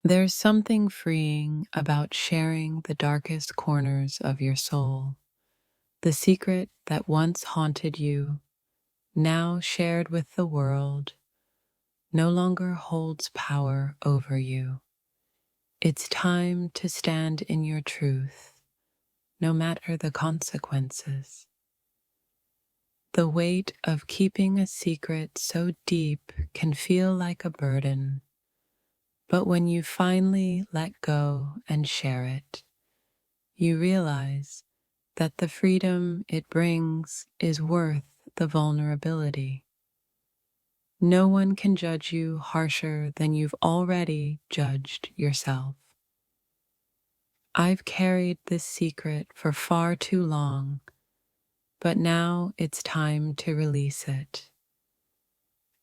There's something freeing about sharing the darkest corners of your soul. The secret that once haunted you, now shared with the world, no longer holds power over you. It's time to stand in your truth, no matter the consequences. The weight of keeping a secret so deep can feel like a burden, but when you finally let go and share it, you realize that the freedom it brings is worth the vulnerability. No one can judge you harsher than you've already judged yourself. I've carried this secret for far too long, but now it's time to release it.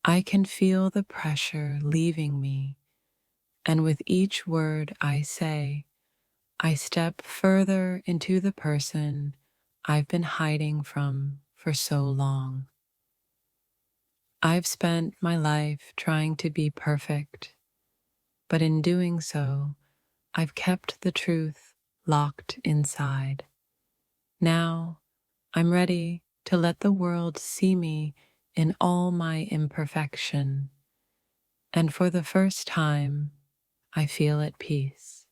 I can feel the pressure leaving me, and with each word I say, I step further into the person I've been hiding from for so long. I've spent my life trying to be perfect, but in doing so, I've kept the truth locked inside. Now, I'm ready to let the world see me in all my imperfection, and for the first time, I feel at peace.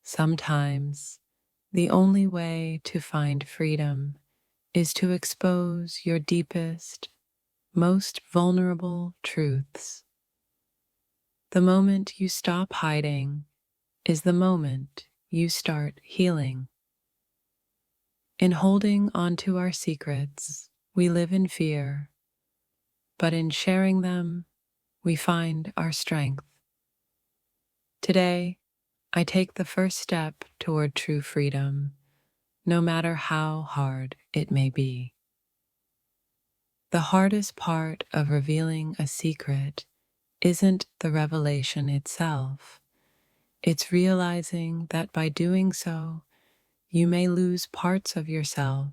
Sometimes, the only way to find freedom is to expose your deepest, most vulnerable truths. The moment you stop hiding is the moment you start healing. In holding onto our secrets, we live in fear, but in sharing them, we find our strength. Today, I take the first step toward true freedom, no matter how hard it may be. The hardest part of revealing a secret isn't the revelation itself. It's realizing that by doing so, you may lose parts of yourself,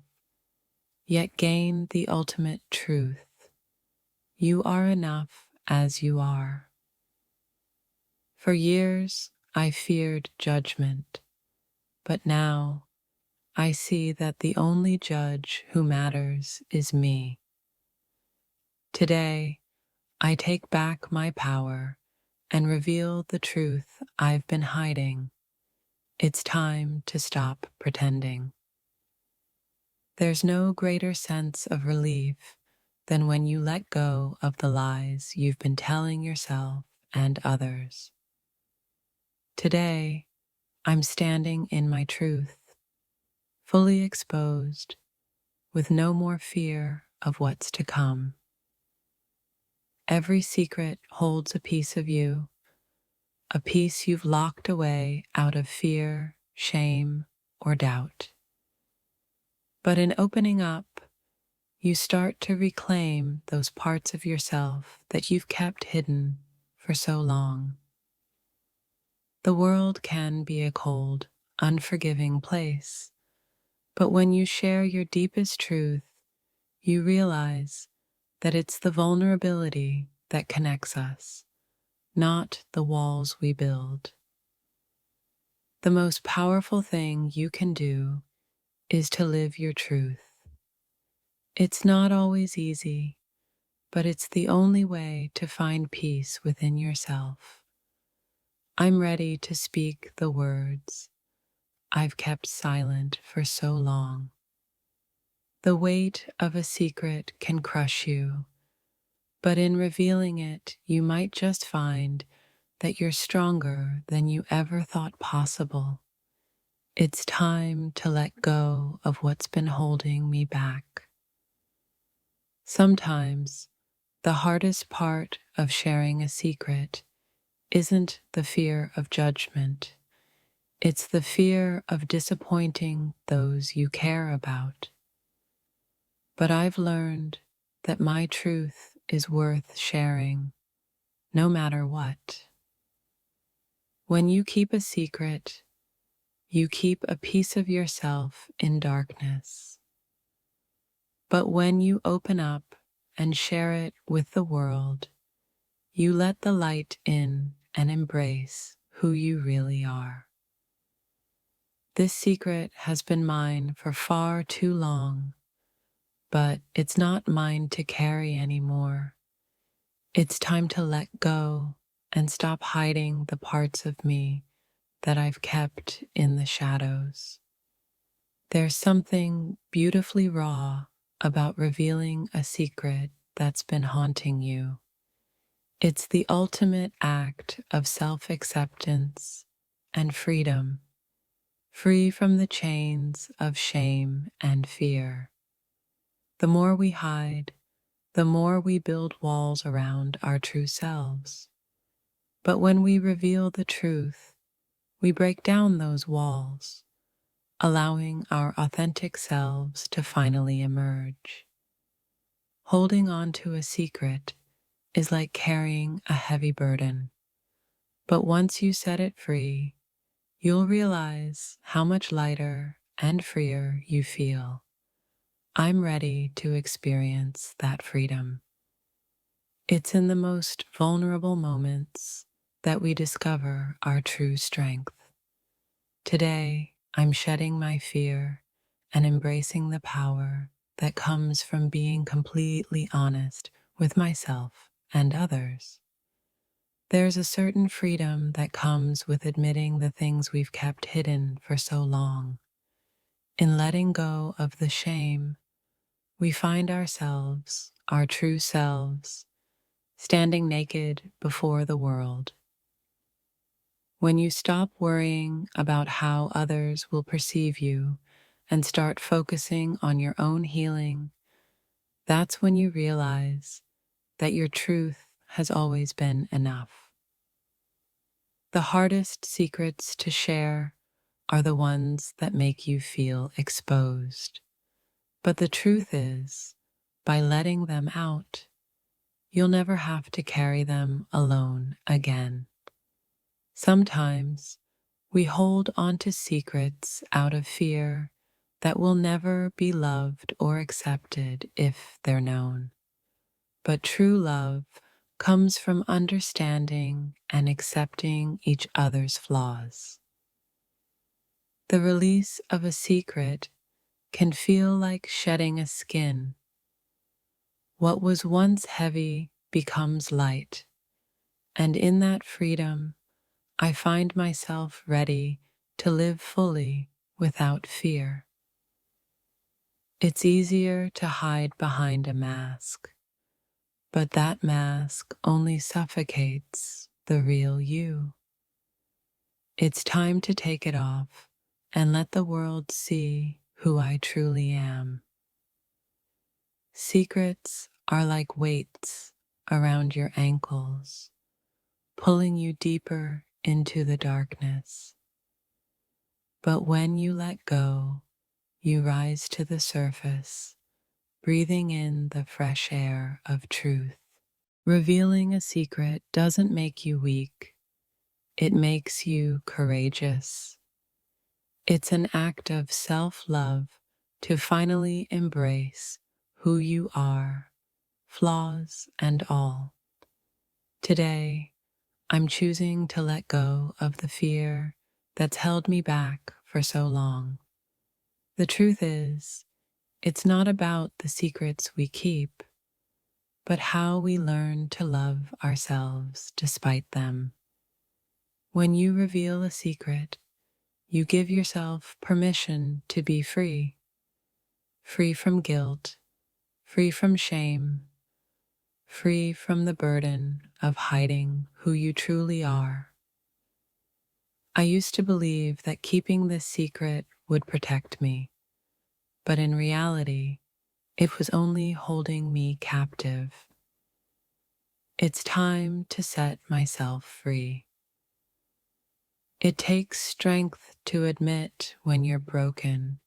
yet gain the ultimate truth. You are enough as you are. For years, I feared judgment, but now I see that the only judge who matters is me. Today, I take back my power and reveal the truth I've been hiding. It's time to stop pretending. There's no greater sense of relief than when you let go of the lies you've been telling yourself and others. Today, I'm standing in my truth, fully exposed, with no more fear of what's to come. Every secret holds a piece of you, a piece you've locked away out of fear, shame, or doubt. But in opening up, you start to reclaim those parts of yourself that you've kept hidden for so long. The world can be a cold, unforgiving place, but when you share your deepest truth, you realize that it's the vulnerability that connects us, not the walls we build. The most powerful thing you can do is to live your truth. It's not always easy, but it's the only way to find peace within yourself. I'm ready to speak the words I've kept silent for so long. The weight of a secret can crush you, but in revealing it, you might just find that you're stronger than you ever thought possible. It's time to let go of what's been holding me back. Sometimes, the hardest part of sharing a secret isn't the fear of judgment. It's the fear of disappointing those you care about. But I've learned that my truth is worth sharing, no matter what. When you keep a secret, you keep a piece of yourself in darkness. But when you open up and share it with the world, you let the light in and embrace who you really are. This secret has been mine for far too long, but it's not mine to carry anymore. It's time to let go and stop hiding the parts of me that I've kept in the shadows. There's something beautifully raw about revealing a secret that's been haunting you. It's the ultimate act of self-acceptance and freedom, free from the chains of shame and fear. The more we hide, the more we build walls around our true selves. But when we reveal the truth, we break down those walls, allowing our authentic selves to finally emerge. Holding on to a secret is like carrying a heavy burden, but once you set it free, you'll realize how much lighter and freer you feel. I'm ready to experience that freedom. It's in the most vulnerable moments that we discover our true strength. Today, I'm shedding my fear and embracing the power that comes from being completely honest with myself and others. There's a certain freedom that comes with admitting the things we've kept hidden for so long. In letting go of the shame, we find ourselves, our true selves, standing naked before the world. When you stop worrying about how others will perceive you and start focusing on your own healing, that's when you realize that your truth has always been enough. The hardest secrets to share are the ones that make you feel exposed. But the truth is, by letting them out, you'll never have to carry them alone again. Sometimes we hold onto secrets out of fear that will never be loved or accepted if they're known. But true love comes from understanding and accepting each other's flaws. The release of a secret can feel like shedding a skin. What was once heavy becomes light, and in that freedom, I find myself ready to live fully without fear. It's easier to hide behind a mask, but that mask only suffocates the real you. It's time to take it off and let the world see who I truly am. Secrets are like weights around your ankles, pulling you deeper into the darkness. But when you let go, you rise to the surface, breathing in the fresh air of truth. Revealing a secret doesn't make you weak, it makes you courageous. It's an act of self-love to finally embrace who you are, flaws and all. Today, I'm choosing to let go of the fear that's held me back for so long. The truth is, it's not about the secrets we keep, but how we learn to love ourselves despite them. When you reveal a secret, you give yourself permission to be free. Free from guilt, free from shame, free from the burden of hiding who you truly are. I used to believe that keeping this secret would protect me, but in reality, it was only holding me captive. It's time to set myself free. It takes strength to admit when you're broken,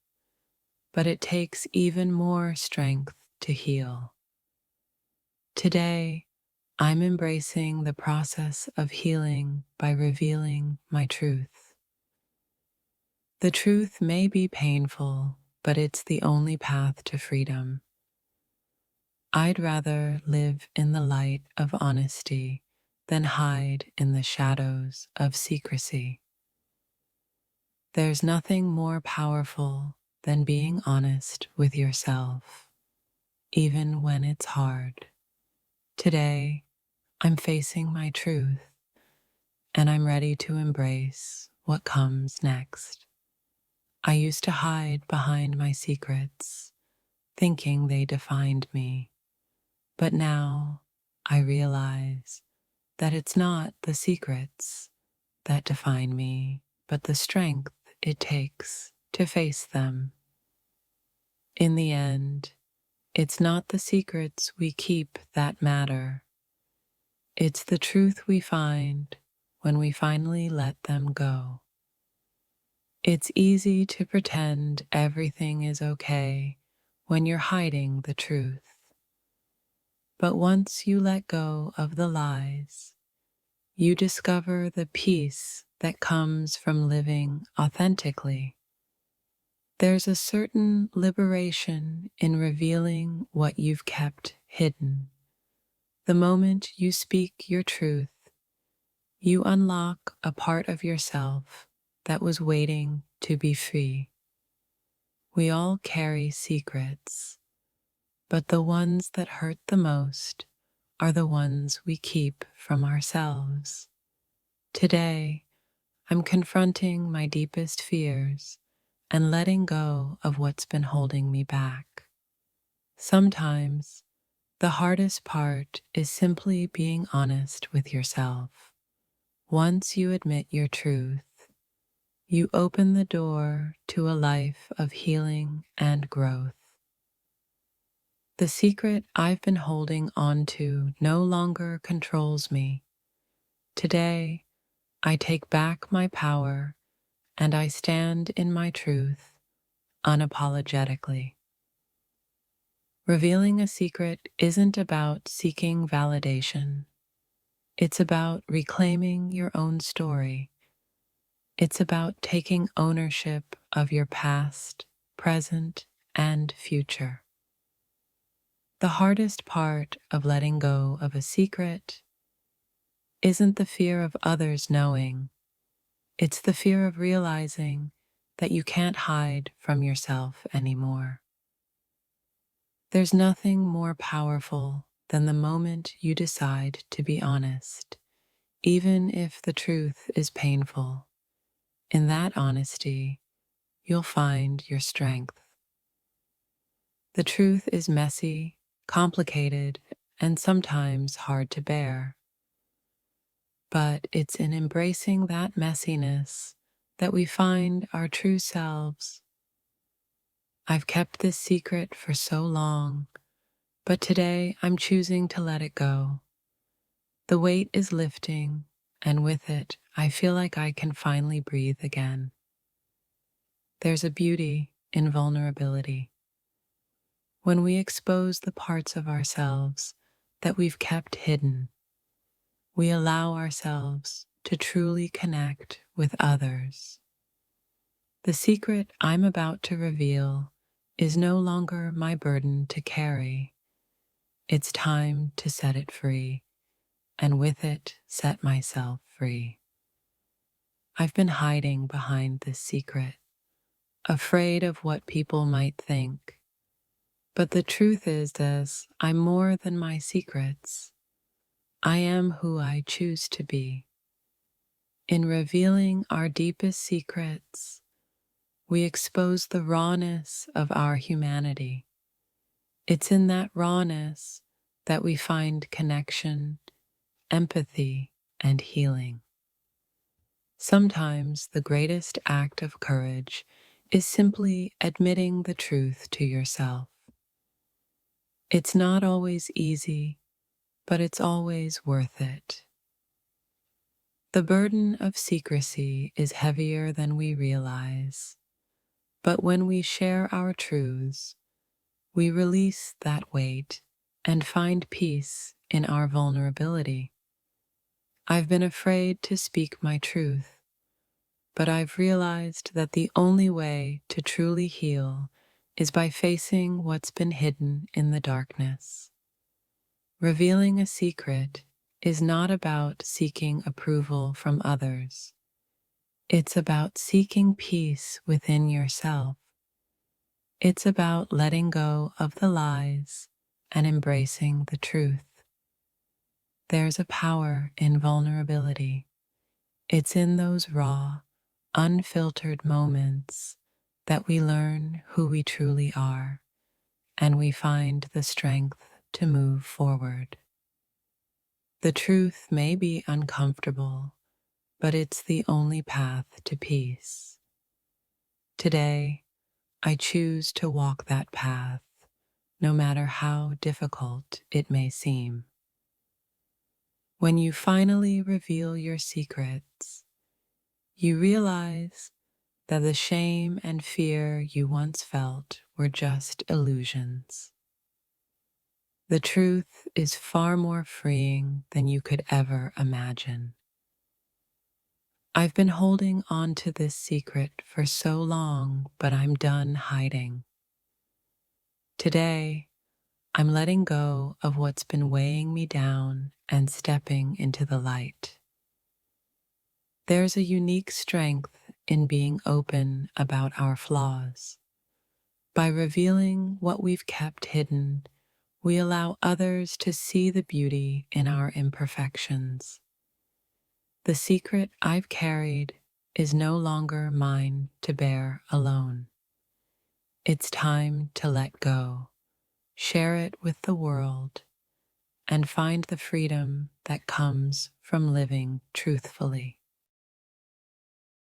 but it takes even more strength to heal. Today, I'm embracing the process of healing by revealing my truth. The truth may be painful, but it's the only path to freedom. I'd rather live in the light of honesty than hide in the shadows of secrecy. There's nothing more powerful than being honest with yourself, even when it's hard. Today, I'm facing my truth, and I'm ready to embrace what comes next. I used to hide behind my secrets, thinking they defined me, but now I realize that it's not the secrets that define me, but the strength it takes to face them. In the end, it's not the secrets we keep that matter. It's the truth we find when we finally let them go. It's easy to pretend everything is okay when you're hiding the truth. But once you let go of the lies, you discover the peace that comes from living authentically. There's a certain liberation in revealing what you've kept hidden. The moment you speak your truth, you unlock a part of yourself that was waiting to be free. We all carry secrets, but the ones that hurt the most are the ones we keep from ourselves. Today, I'm confronting my deepest fears and letting go of what's been holding me back. Sometimes, the hardest part is simply being honest with yourself. Once you admit your truth, you open the door to a life of healing and growth. The secret I've been holding on to no longer controls me. Today, I take back my power and I stand in my truth unapologetically. Revealing a secret isn't about seeking validation. It's about reclaiming your own story. It's about taking ownership of your past, present, and future. The hardest part of letting go of a secret isn't the fear of others knowing. It's the fear of realizing that you can't hide from yourself anymore. There's nothing more powerful than the moment you decide to be honest, even if the truth is painful. In that honesty, you'll find your strength. The truth is messy, complicated, and sometimes hard to bear. But it's in embracing that messiness that we find our true selves. I've kept this secret for so long, but today I'm choosing to let it go. The weight is lifting, and with it, I feel like I can finally breathe again. There's a beauty in vulnerability. When we expose the parts of ourselves that we've kept hidden, we allow ourselves to truly connect with others. The secret I'm about to reveal is no longer my burden to carry. It's time to set it free, and with it, set myself free. I've been hiding behind this secret, afraid of what people might think. But the truth is this: I'm more than my secrets. I am who I choose to be. In revealing our deepest secrets, we expose the rawness of our humanity. It's in that rawness that we find connection, empathy, and healing. Sometimes the greatest act of courage is simply admitting the truth to yourself. It's not always easy, but it's always worth it. The burden of secrecy is heavier than we realize, but when we share our truths, we release that weight and find peace in our vulnerability. I've been afraid to speak my truth, but I've realized that the only way to truly heal is by facing what's been hidden in the darkness. Revealing a secret is not about seeking approval from others. It's about seeking peace within yourself. It's about letting go of the lies and embracing the truth. There's a power in vulnerability. It's in those raw, unfiltered moments that we learn who we truly are and we find the strength to move forward. The truth may be uncomfortable, but it's the only path to peace. Today, I choose to walk that path, no matter how difficult it may seem. When you finally reveal your secrets, you realize that the shame and fear you once felt were just illusions. The truth is far more freeing than you could ever imagine. I've been holding on to this secret for so long, but I'm done hiding. Today, I'm letting go of what's been weighing me down and stepping into the light. There's a unique strength in being open about our flaws. By revealing what we've kept hidden, we allow others to see the beauty in our imperfections. The secret I've carried is no longer mine to bear alone. It's time to let go, share it with the world, and find the freedom that comes from living truthfully.